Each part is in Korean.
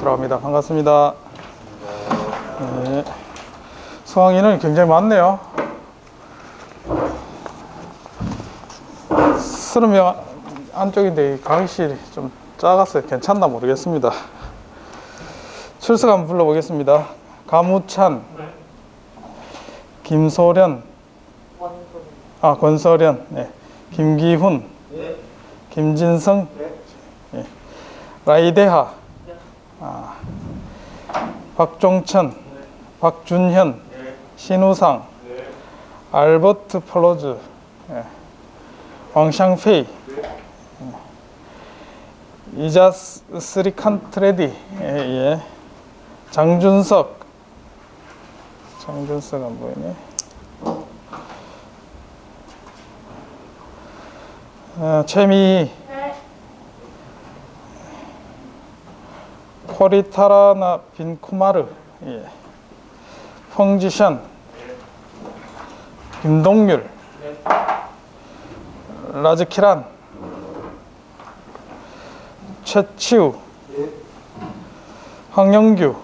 들어갑니다. 반갑습니다. 네. 수강 인원이 굉장히 많네요. 30명 안쪽인데 강의실이 좀 작아서 괜찮나 모르겠습니다. 출석 한번 불러보겠습니다. 가무찬, 김소련, 권소련, 네. 김기훈, 김진성, 네. 라이데하, 박종천, 박준현, 신우상, 알버트 폴로즈, 왕샹페이, 이자스리칸트레디, 장준석 안 보이네. 최미, 코리타라나 빈쿠마르, 펑지션, 김동률, 라즈키란, 최치우, 황영규.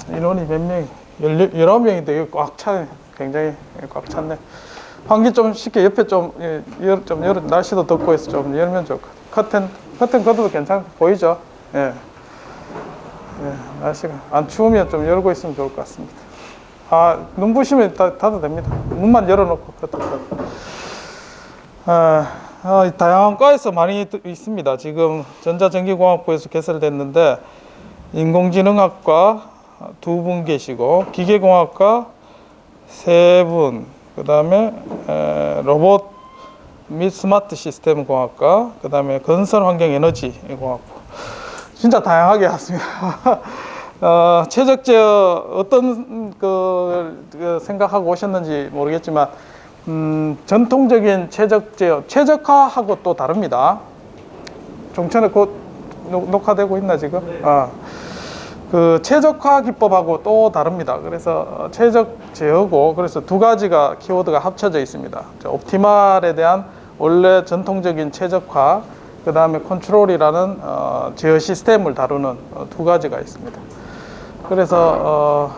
인원이 몇 명이? 19명인데 꽉 차네. 굉장히 꽉 찼네. 환기 좀 쉽게 옆에 좀 열어, 날씨도 덥고 해서 좀 열면 좋고. 커튼 걷어도 괜찮 보이죠? 예. 날씨가 안 추우면 좀 열고 있으면 좋을 것 같습니다. 눈부시면 닫아도 됩니다. 문만 열어놓고 다양한 과에서 많이 있습니다. 지금 전자전기공학부에서 개설됐는데 인공지능학과 2분 계시고 기계공학과 3분, 그 다음에 로봇 및 스마트 시스템 공학과, 그 다음에 건설 환경 에너지 공학부. 진짜 다양하게 왔습니다. 최적 제어 어떤 그 생각하고 오셨는지 모르겠지만 전통적인 최적 제어, 최적화하고 또 다릅니다. 종천에 곧 녹화되고 있나 지금? 그 최적화 기법하고 또 다릅니다. 그래서 최적 제어고, 그래서 두 가지가 키워드가 합쳐져 있습니다. 옵티말에 대한 원래 전통적인 최적화, 그 다음에 컨트롤이라는 제어 시스템을 다루는 두 가지가 있습니다. 그래서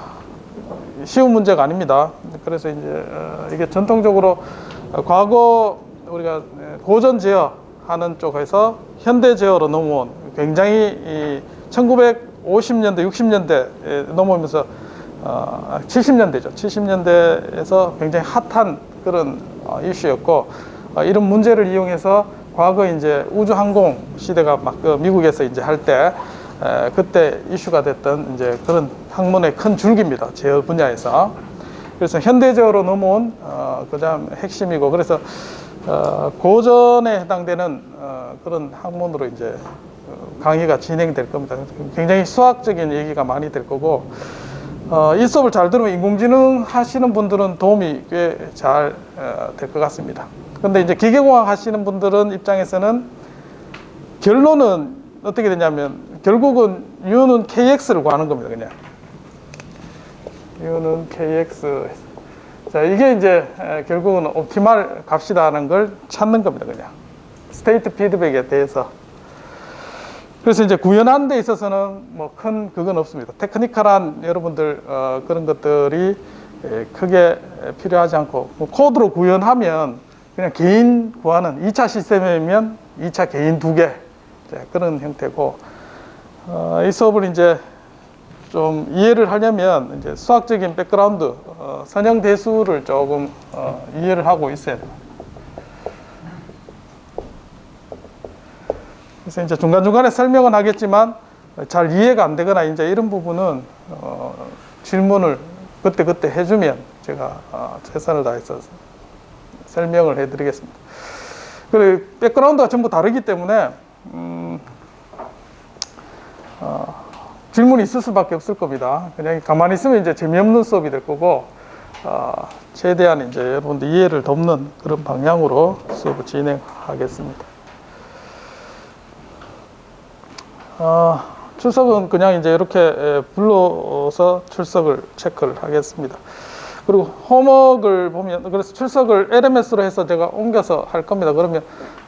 쉬운 문제가 아닙니다. 그래서 이제 이게 전통적으로 과거 우리가 고전 제어하는 쪽에서 현대 제어로 넘어온, 굉장히 1950년대, 60년대 넘어오면서 70년대죠. 70년대에서 굉장히 핫한 그런 이슈였고, 이런 문제를 이용해서 과거 이제 우주항공 시대가 막 미국에서 이제 할 때 그때 이슈가 됐던 이제 그런 학문의 큰 줄기입니다. 제어 분야에서. 그래서 현대 제어로 넘어온 그다음 핵심이고, 그래서 고전에 해당되는 그런 학문으로 이제 강의가 진행될 겁니다. 굉장히 수학적인 얘기가 많이 될 거고, 이 수업을 잘 들으면 인공지능 하시는 분들은 도움이 꽤 잘 될 것 같습니다. 근데 이제 기계공학 하시는 분들은 입장에서는 결론은 어떻게 되냐면, 결국은 U는 KX를 구하는 겁니다. 그냥 U는 KX. 자, 이게 이제 결국은 옵티말 값이라는 걸 찾는 겁니다. 그냥 스테이트 피드백에 대해서. 그래서 이제 구현하는 데 있어서는 뭐 큰 그건 없습니다. 테크니컬한 여러분들 그런 것들이 크게 필요하지 않고, 뭐 코드로 구현하면 그냥 개인 구하는 2차 시스템이면 2차 개인 2개 그런 형태고, 이 수업을 이제 좀 이해를 하려면 이제 수학적인 백그라운드, 선형대수를 조금 이해를 하고 있어야 돼요. 그래서 이제 중간중간에 설명은 하겠지만 잘 이해가 안 되거나 이제 이런 부분은 질문을 그때 해주면 제가 최선을 다해서 설명을 해드리겠습니다. 그리고 백그라운드가 전부 다르기 때문에 질문이 있을 수밖에 없을 겁니다. 그냥 가만히 있으면 이제 재미없는 수업이 될 거고, 최대한 이제 여러분들 이해를 돕는 그런 방향으로 수업을 진행하겠습니다. 출석은 그냥 이제 이렇게 불러서 출석을 체크를 하겠습니다. 그리고 홈워크를 보면, 그래서 출석을 LMS로 해서 제가 옮겨서 할 겁니다. 그러면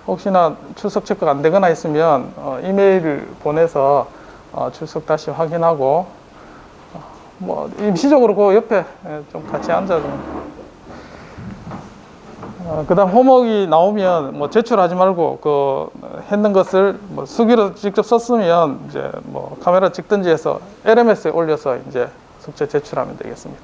혹시나 출석 체크가 안 되거나 있으면 이메일을 보내서 출석 다시 확인하고 뭐 임시적으로 그 옆에 좀 같이 앉아 좀. 그다음 홈워크가 나오면 뭐 제출하지 말고 그 했는 것을 뭐 수기로 직접 썼으면 이제 뭐 카메라 찍든지 해서 LMS에 올려서 이제 숙제 제출하면 되겠습니다.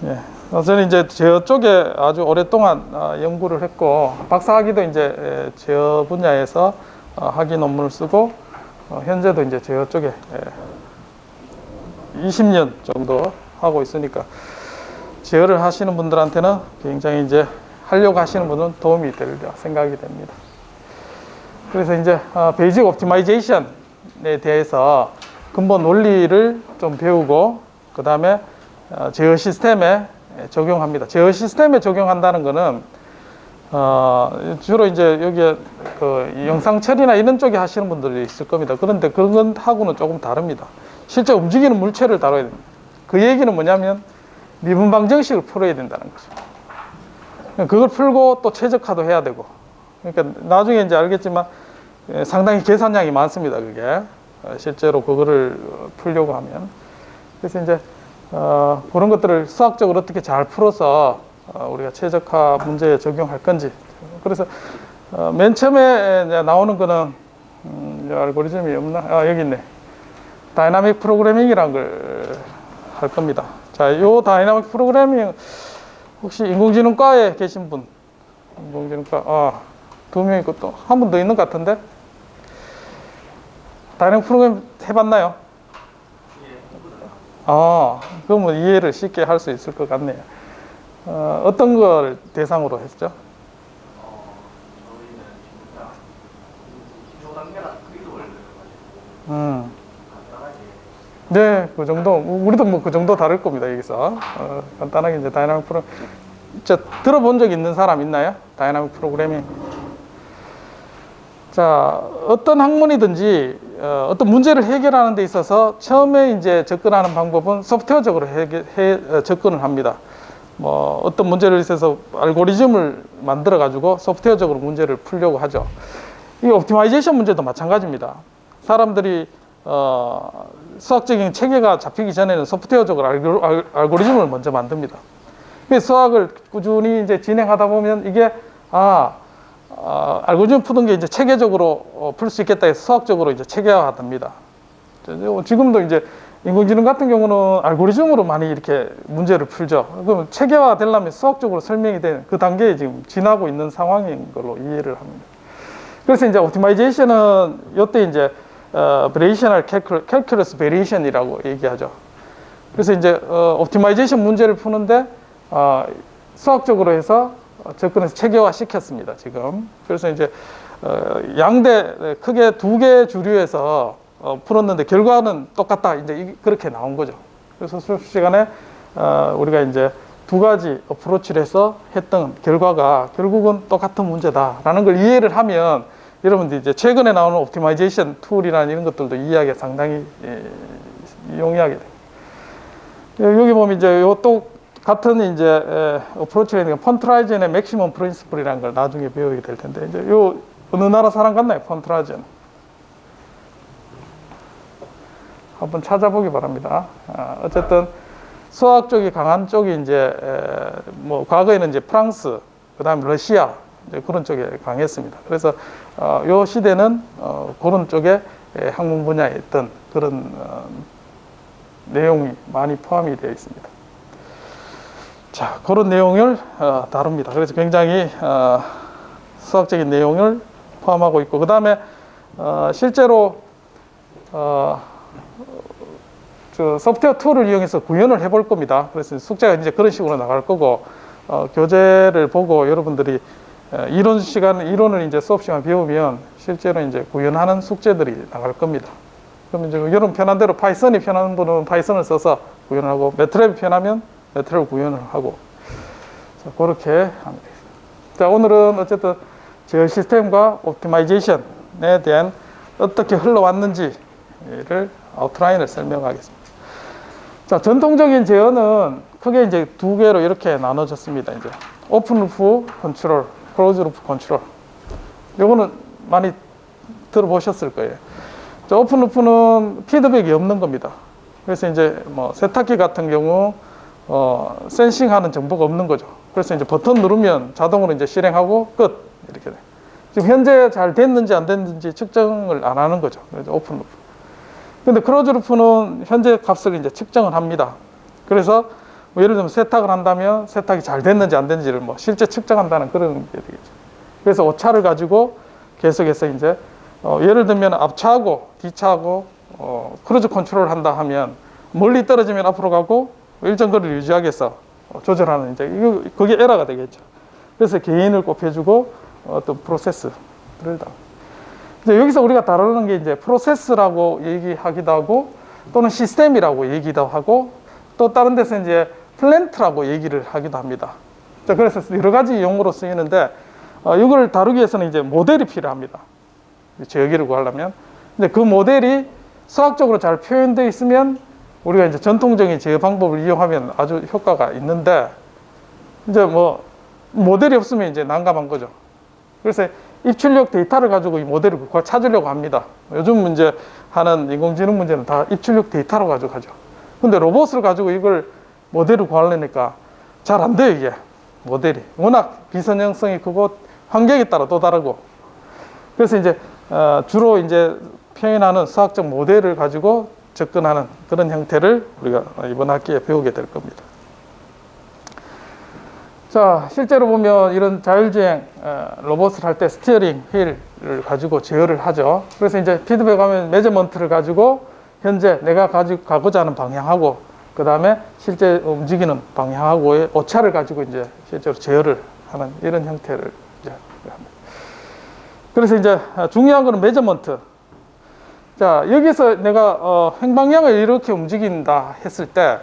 예. 저는 이제 제어 쪽에 아주 오랫동안 연구를 했고 박사학위도 이제 제어 분야에서 학위 논문을 쓰고 현재도 이제 제어 쪽에 20년 정도 하고 있으니까 제어를 하시는 분들한테는 굉장히 이제 하려고 하시는 분은 도움이 될 생각이 됩니다. 그래서 이제 베이직 옵티마이제이션에 대해서 근본 원리를 좀 배우고 그 다음에 제어 시스템에 적용합니다. 제어 시스템에 적용한다는 거는 주로 이제 여기에 그 영상 처리나 이런 쪽에 하시는 분들이 있을 겁니다. 그런데 그런 하고는 조금 다릅니다. 실제 움직이는 물체를 다뤄야 됩니다. 그 얘기는 뭐냐면 미분 방정식을 풀어야 된다는 거죠. 그걸 풀고 또 최적화도 해야 되고. 그러니까 나중에 이제 알겠지만 상당히 계산량이 많습니다. 그게 실제로 그거를 풀려고 하면. 그래서 이제 그런 것들을 수학적으로 어떻게 잘 풀어서 우리가 최적화 문제에 적용할 건지. 그래서 맨 처음에 이제 나오는 거는 알고리즘이 없나? 여기 있네. 다이나믹 프로그래밍이라는 걸 할 겁니다. 자, 요 다이나믹 프로그래밍 혹시 인공지능과에 계신 분? 인공지능과 두 명 있고 또 한 분 더 있는 것 같은데? 다이나믹 프로그래밍 해봤나요? 그러면 이해를 쉽게 할 수 있을 것 같네요. 어떤 걸 대상으로 했죠? 저희는 진짜 기초 단계나 그리드를 가지고 간단하게. 네, 그 정도. 우리도 뭐 그 정도 다를 겁니다, 여기서. 간단하게 이제 다이나믹 프로, 들어본 적 있는 사람 있나요? 다이나믹 프로그래밍. 자, 어떤 학문이든지 어떤 문제를 해결하는 데 있어서 처음에 이제 접근하는 방법은 소프트웨어적으로 접근을 합니다. 뭐 어떤 문제를 있어서 알고리즘을 만들어 가지고 소프트웨어적으로 문제를 풀려고 하죠. 이 옵티마이제이션 문제도 마찬가지입니다. 사람들이 수학적인 체계가 잡히기 전에는 소프트웨어적으로 알고리즘을 먼저 만듭니다. 수학을 꾸준히 이제 진행하다 보면 이게 알고리즘 푸는 게 이제 체계적으로 풀 수 있겠다 해서 수학적으로 이제 체계화됩니다. 지금도 이제 인공지능 같은 경우는 알고리즘으로 많이 이렇게 문제를 풀죠. 그럼 체계화 되려면 수학적으로 설명이 되는 그 단계에 지금 지나고 있는 상황인 걸로 이해를 합니다. 그래서 이제 옵티마이제이션은 이때 이제 베리에이셔널 캘큘러스 베리에이션이라고 얘기하죠. 그래서 이제 옵티마이제이션 문제를 푸는데 수학적으로 해서 접근해서 체계화 시켰습니다, 지금. 그래서 이제 양대 크게 두 개 주류에서 풀었는데 결과는 똑같다, 이제 그렇게 나온 거죠. 그래서 수업 시간에 우리가 이제 두 가지 어프로치를 해서 했던 결과가 결국은 똑같은 문제다라는 걸 이해를 하면 여러분들 이제 최근에 나오는 옵티마이제이션 툴이나 이런 것들도 이해하기 상당히 용이하게 됩니다. 여기 보면 이제 요또 같은 이제 어프로치가 펀트라이젠의 맥시멈 프린시플이라는 걸 나중에 배우게 될 텐데 이제 요 어느 나라 사람 같나요? 펀트라이젠 한번 찾아보기 바랍니다. 어쨌든 수학 쪽이 강한 쪽이 이제 뭐 과거에는 이제 프랑스, 그다음에 러시아 이제 그런 쪽에 강했습니다. 그래서 요 시대는 그런 쪽에 학문 분야에 있던 그런 내용이 많이 포함이 되어 있습니다. 자, 그런 내용을 다룹니다. 그래서 굉장히 수학적인 내용을 포함하고 있고, 그 다음에 실제로 저 소프트웨어 툴을 이용해서 구현을 해볼 겁니다. 그래서 숙제가 이제 그런 식으로 나갈 거고, 교재를 보고 여러분들이 이론을 이제 수업 시간 배우면 실제로 이제 구현하는 숙제들이 나갈 겁니다. 그럼 이제 여러분 편한 대로 파이썬이 편한 분은 파이썬을 써서 구현을 하고, 매트랩이 편하면 매트랩을 구현을 하고, 자, 그렇게 하면 되겠습니다. 자, 오늘은 어쨌든 제어 시스템과 옵티마이제이션에 대한 어떻게 흘러왔는지를 아웃라인을 설명하겠습니다. 자, 전통적인 제어는 크게 이제 두 개로 이렇게 나눠졌습니다. 이제 오픈 루프 컨트롤, 클로즈 루프 컨트롤. 요거는 많이 들어보셨을 거예요. 자, 오픈 루프는 피드백이 없는 겁니다. 그래서 이제 뭐 세탁기 같은 경우 센싱하는 정보가 없는 거죠. 그래서 이제 버튼 누르면 자동으로 이제 실행하고 끝 이렇게 돼. 지금 현재 잘 됐는지 안 됐는지 측정을 안 하는 거죠. 그래서 오픈 루프. 근데 클로즈 루프는 현재 값을 이제 측정을 합니다. 그래서 뭐 예를 들면 세탁을 한다면 세탁이 잘 됐는지 안 됐는지를 뭐 실제 측정한다는 그런 게 되겠죠. 그래서 오차를 가지고 계속해서 이제 예를 들면 앞차하고 뒤차하고 크루즈 컨트롤을 한다 하면 멀리 떨어지면 앞으로 가고 일정 거리를 유지하기 위해서 조절하는 이제 그게 에러가 되겠죠. 그래서 개인을 꼽혀주고 어떤 프로세스를 다. 이제 여기서 우리가 다루는 게 이제 프로세스라고 얘기하기도 하고 또는 시스템이라고 얘기도 하고 또 다른 데서 이제 플랜트라고 얘기를 하기도 합니다. 자, 그래서 여러 가지 용어로 쓰이는데 이걸 다루기 위해서는 이제 모델이 필요합니다. 제어기를 구하려면. 근데 그 모델이 수학적으로 잘 표현되어 있으면 우리가 이제 전통적인 제어 방법을 이용하면 아주 효과가 있는데 이제 뭐 모델이 없으면 이제 난감한 거죠. 그래서 입출력 데이터를 가지고 이 모델을 찾으려고 합니다. 요즘 문제 하는 인공지능 문제는 다 입출력 데이터로 가지고 하죠. 근데 로봇을 가지고 이걸 모델을 구하려니까 잘 안 돼요, 이게. 모델이. 워낙 비선형성이 크고 환경에 따라 또 다르고. 그래서 이제 주로 이제 표현하는 수학적 모델을 가지고 접근하는 그런 형태를 우리가 이번 학기에 배우게 될 겁니다. 자, 실제로 보면 이런 자율주행 로봇을 할 때 스티어링 휠을 가지고 제어를 하죠. 그래서 이제 피드백하면 메저먼트를 가지고 현재 내가 가지고 가고자 하는 방향하고 그 다음에 실제 움직이는 방향하고의 오차를 가지고 이제 실제로 제어를 하는 이런 형태를 이제 합니다. 그래서 이제 중요한 거는 메저먼트. 자, 여기서 내가 횡방향을 이렇게 움직인다 했을 때,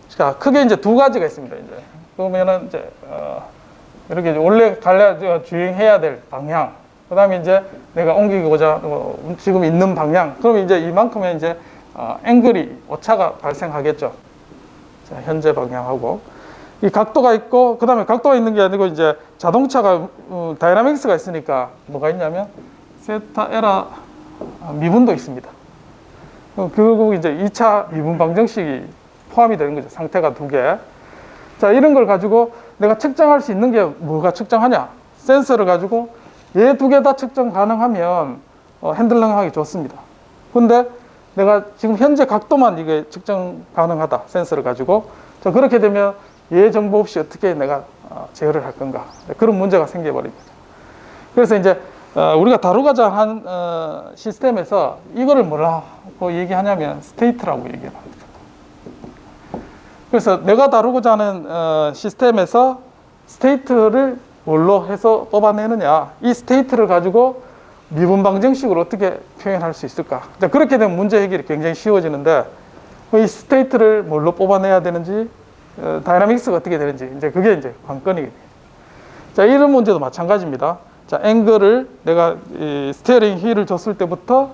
자, 크게 이제 두 가지가 있습니다. 이제 그러면은 이제 이렇게 원래 주행해야 될 방향, 그 다음에 이제 내가 옮기고자 지금 있는 방향. 그러면 이제 이만큼의 이제 앵글이 오차가 발생하겠죠. 자, 현재 방향하고 이 각도가 있고, 그 다음에 각도가 있는 게 아니고 이제 자동차가 다이나믹스가 있으니까 뭐가 있냐면 세타 에라 미분도 있습니다. 결국 이제 2차 미분 방정식이 포함이 되는 거죠. 상태가 두 개. 자, 이런 걸 가지고 내가 측정할 수 있는 게 뭐가 측정하냐? 센서를 가지고 얘 두 개 다 측정 가능하면 핸들링하기 좋습니다. 근데 내가 지금 현재 각도만 이게 측정 가능하다. 센서를 가지고. 자, 그렇게 되면 얘 정보 없이 어떻게 내가 제어를 할 건가? 그런 문제가 생겨버립니다. 그래서 이제 우리가 다루고자 한 시스템에서 이거를 뭐라고 얘기하냐면 스테이트라고 얘기를 합니다. 그래서 내가 다루고자 하는 시스템에서 스테이트를 뭘로 해서 뽑아내느냐, 이 스테이트를 가지고 미분 방정식으로 어떻게 표현할 수 있을까? 자, 그렇게 되면 문제 해결이 굉장히 쉬워지는데 이 스테이트를 뭘로 뽑아내야 되는지, 다이나믹스가 어떻게 되는지, 이제 그게 이제 관건이게 돼요. 자, 이런 문제도 마찬가지입니다. 자, 앵글을 내가 이 스티어링 휠을 줬을 때부터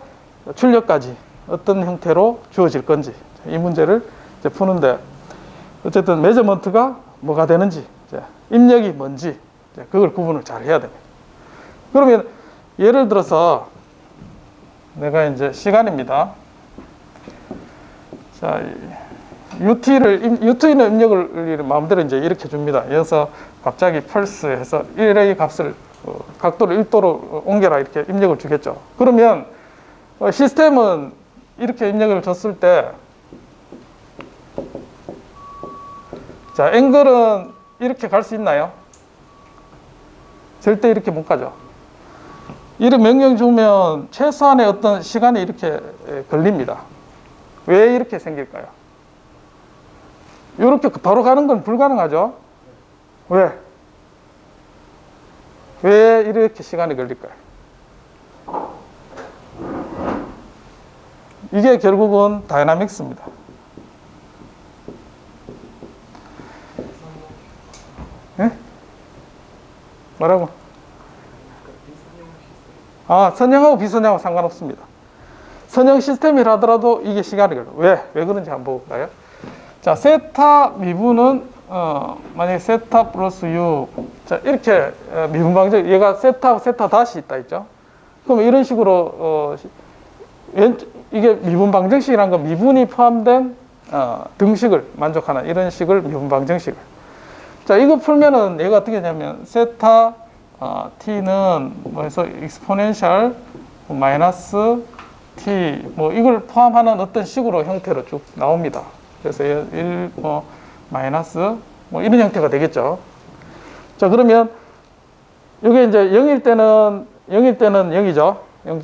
출력까지 어떤 형태로 주어질 건지, 이 문제를 이제 푸는데 어쨌든 메저먼트가 뭐가 되는지, 이제 입력이 뭔지, 이제 그걸 구분을 잘 해야 됩니다. 그러면 예를 들어서 내가 이제 시간입니다. 자, UT는 입력을 마음대로 이제 이렇게 줍니다. 여기서 갑자기 펄스 해서 1의 값을 각도를 1도로 옮겨라 이렇게 입력을 주겠죠. 그러면 시스템은 이렇게 입력을 줬을 때, 자, 앵글은 이렇게 갈 수 있나요? 절대 이렇게 못 가죠. 이런 명령 주면 최소한의 어떤 시간이 이렇게 걸립니다. 왜 이렇게 생길까요? 이렇게 바로 가는 건 불가능하죠. 왜? 왜 이렇게 시간이 걸릴까요? 이게 결국은 다이나믹스입니다. 예? 뭐라고? 선형하고 비선형하고 상관없습니다. 선형 시스템이라 하더라도 이게 시간이 걸려요. 왜 그런지 한번 볼까요? 자, 세타 미분은 만약에 세타 플러스 U, 자, 이렇게 미분방정, 얘가 세타 다시 있다 있죠? 그럼 이런 식으로, 이게 미분방정식이란 건 미분이 포함된 등식을 만족하는 이런 식을 미분방정식을. 자, 이거 풀면은 얘가 어떻게 되냐면, 세타 t는 뭐해서 exponential 마이너스 t, 뭐 이걸 포함하는 어떤 식으로 형태로 쭉 나옵니다. 그래서 1, 마이너스 뭐 이런 형태가 되겠죠. 자, 그러면 이게 이제 0일 때는 0이죠.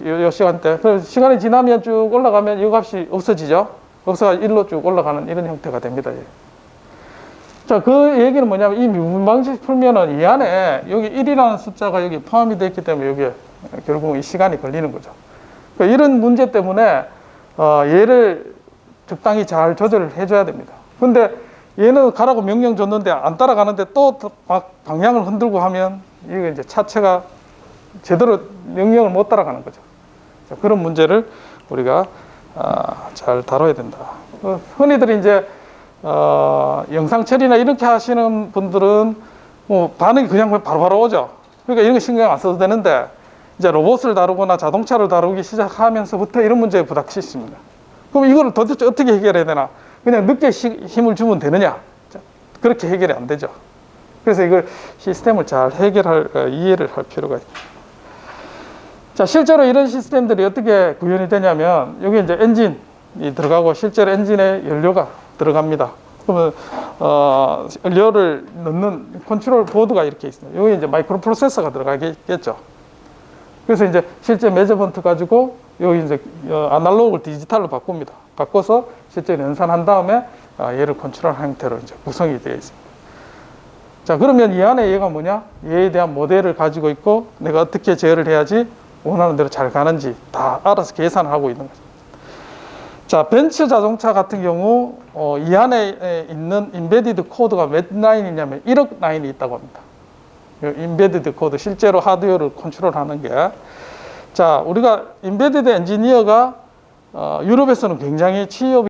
요 시간대. 그래서 시간이 지나면 쭉 올라가면 이 값이 없어지죠. 없어가 1로 쭉 올라가는 이런 형태가 됩니다. 자, 그 얘기는 뭐냐면 이 미분방식 풀면은 이 안에 여기 1이라는 숫자가 여기 포함이 되어 있기 때문에 여기에 결국 이 시간이 걸리는 거죠. 그러니까 이런 문제 때문에 얘를 적당히 잘 조절을 해줘야 됩니다. 근데 얘는 가라고 명령 줬는데 안 따라가는데 또 방향을 흔들고 하면 이게 이제 차체가 제대로 명령을 못 따라가는 거죠. 자, 그런 문제를 우리가 잘 다뤄야 된다. 흔히들 이제 영상 처리나 이렇게 하시는 분들은 뭐 반응이 그냥 바로바로 오죠. 그러니까 이런 거 신경 안 써도 되는데 이제 로봇을 다루거나 자동차를 다루기 시작하면서부터 이런 문제에 부닥치십니다. 그럼 이거를 도대체 어떻게 해결해야 되나? 그냥 늦게 힘을 주면 되느냐? 자, 그렇게 해결이 안 되죠. 그래서 이걸 시스템을 잘 이해를 할 필요가 있습니다. 자, 실제로 이런 시스템들이 어떻게 구현이 되냐면 여기 이제 엔진이 들어가고 실제로 엔진에 연료가 들어갑니다. 그러면 연료를 넣는 컨트롤 보드가 이렇게 있습니다. 여기 이제 마이크로 프로세서가 들어가겠죠. 그래서 이제 실제 메저먼트 가지고 여기 이제 아날로그를 디지털로 바꿉니다. 바꿔서 실제 연산한 다음에 얘를 컨트롤하는 형태로 이제 구성이 되어 있습니다. 자, 그러면 이 안에 얘가 뭐냐? 얘에 대한 모델을 가지고 있고 내가 어떻게 제어를 해야지 원하는 대로 잘 가는지 다 알아서 계산을 하고 있는 거죠. 자, 벤츠 자동차 같은 경우 이 안에 있는 인베디드 코드가 몇 라인이냐면 1억 라인이 있다고 합니다. 인베디드 코드, 실제로 하드웨어를 컨트롤하는 게. 자, 우리가 인베디드 엔지니어가 유럽에서는 굉장히 취업이